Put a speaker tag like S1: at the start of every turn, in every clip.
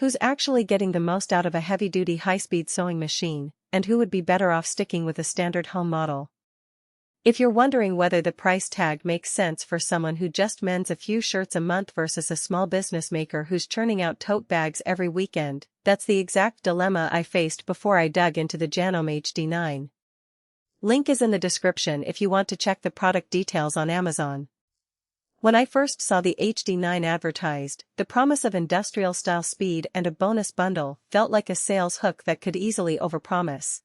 S1: Who's actually getting the most out of a heavy-duty high-speed sewing machine, and who would be better off sticking with a standard home model? If you're wondering whether the price tag makes sense for someone who just mends a few shirts a month versus a small business maker who's churning out tote bags every weekend, that's the exact dilemma I faced before I dug into the Janome HD9. Link is in the description if you want to check the product details on Amazon. When I first saw the HD9 advertised, the promise of industrial-style speed and a bonus bundle felt like a sales hook that could easily overpromise.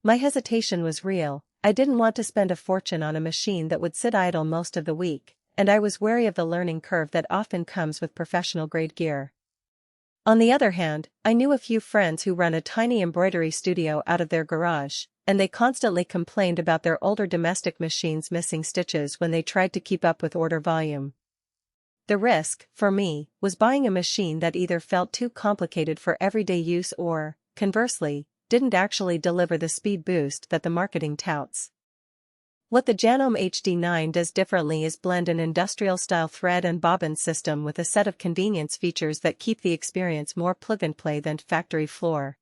S1: My hesitation was real. I didn't want to spend a fortune on a machine that would sit idle most of the week, and I was wary of the learning curve that often comes with professional-grade gear. On the other hand, I knew a few friends who run a tiny embroidery studio out of their garage, and they constantly complained about their older domestic machines missing stitches when they tried to keep up with order volume. The risk, for me, was buying a machine that either felt too complicated for everyday use or, conversely, didn't actually deliver the speed boost that the marketing touts. What the Janome HD9 does differently is blend an industrial-style thread and bobbin system with a set of convenience features that keep the experience more plug-and-play than factory floor.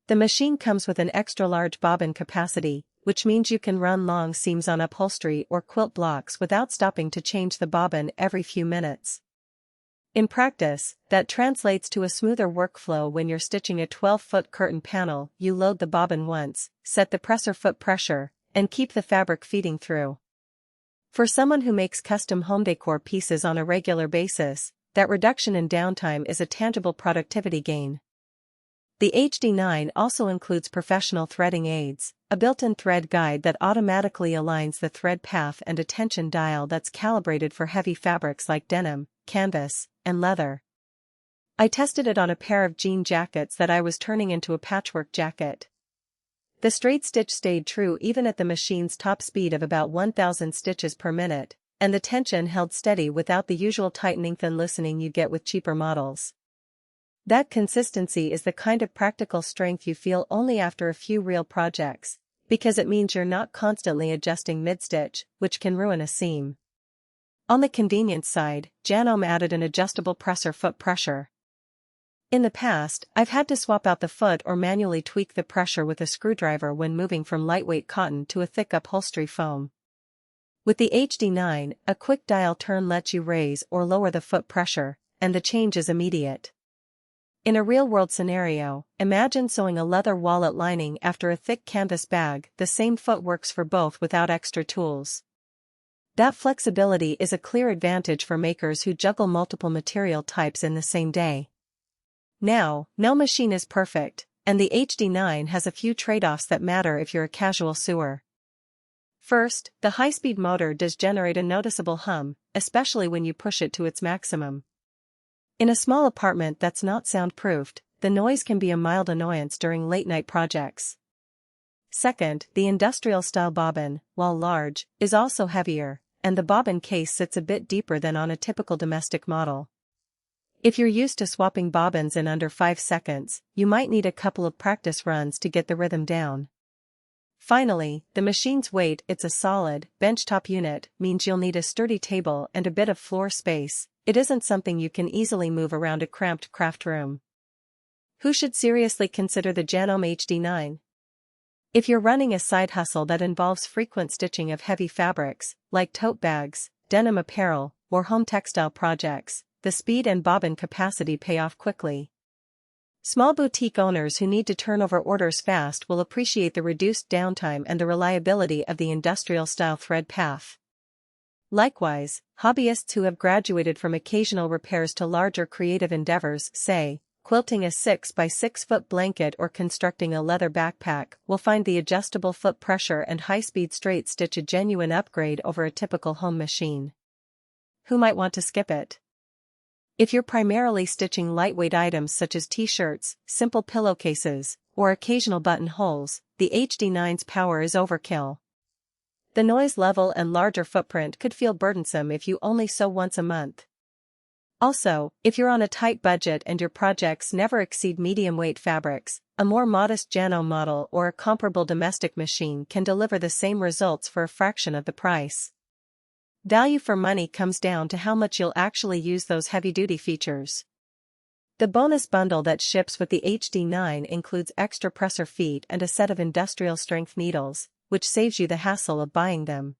S1: The machine comes with an extra-large bobbin capacity, which means you can run long seams on upholstery or quilt blocks without stopping to change the bobbin every few minutes. In practice, that translates to a smoother workflow when you're stitching a 12-foot curtain panel. You load the bobbin once, set the presser foot pressure, and keep the fabric feeding through. For someone who makes custom home decor pieces on a regular basis, that reduction in downtime is a tangible productivity gain. The HD9 also includes professional threading aids, a built-in thread guide that automatically aligns the thread path and a tension dial that's calibrated for heavy fabrics like denim, canvas, and leather. I tested it on a pair of jean jackets that I was turning into a patchwork jacket. The straight stitch stayed true even at the machine's top speed of about 1,000 stitches per minute, and the tension held steady without the usual tightening and loosening you get with cheaper models. That consistency is the kind of practical strength you feel only after a few real projects, because it means you're not constantly adjusting mid-stitch, which can ruin a seam. On the convenience side, Janome added an adjustable presser foot pressure. In the past, I've had to swap out the foot or manually tweak the pressure with a screwdriver when moving from lightweight cotton to a thick upholstery foam. With the HD9, a quick dial turn lets you raise or lower the foot pressure, and the change is immediate. In a real-world scenario, imagine sewing a leather wallet lining after a thick canvas bag. The same foot works for both without extra tools. That flexibility is a clear advantage for makers who juggle multiple material types in the same day. Now, no machine is perfect, and the HD9 has a few trade-offs that matter if you're a casual sewer. First, the high-speed motor does generate a noticeable hum, especially when you push it to its maximum. In a small apartment that's not soundproofed, the noise can be a mild annoyance during late-night projects. Second, the industrial-style bobbin, while large, is also heavier, and the bobbin case sits a bit deeper than on a typical domestic model. If you're used to swapping bobbins in under 5 seconds, you might need a couple of practice runs to get the rhythm down. Finally, the machine's weight, it's a solid, benchtop unit, means you'll need a sturdy table and a bit of floor space. It isn't something you can easily move around a cramped craft room. Who should seriously consider the Janome HD9? If you're running a side hustle that involves frequent stitching of heavy fabrics, like tote bags, denim apparel, or home textile projects, the speed and bobbin capacity pay off quickly. Small boutique owners who need to turn over orders fast will appreciate the reduced downtime and the reliability of the industrial-style thread path. Likewise, hobbyists who have graduated from occasional repairs to larger creative endeavors, say, quilting a 6x6-foot blanket or constructing a leather backpack, will find the adjustable foot pressure and high-speed straight stitch a genuine upgrade over a typical home machine. Who might want to skip it? If you're primarily stitching lightweight items such as t-shirts, simple pillowcases, or occasional buttonholes, the HD9's power is overkill. The noise level and larger footprint could feel burdensome if you only sew once a month. Also, if you're on a tight budget and your projects never exceed medium-weight fabrics, a more modest Janome model or a comparable domestic machine can deliver the same results for a fraction of the price. Value for money comes down to how much you'll actually use those heavy-duty features. The bonus bundle that ships with the HD9 includes extra presser feet and a set of industrial-strength needles, which saves you the hassle of buying them.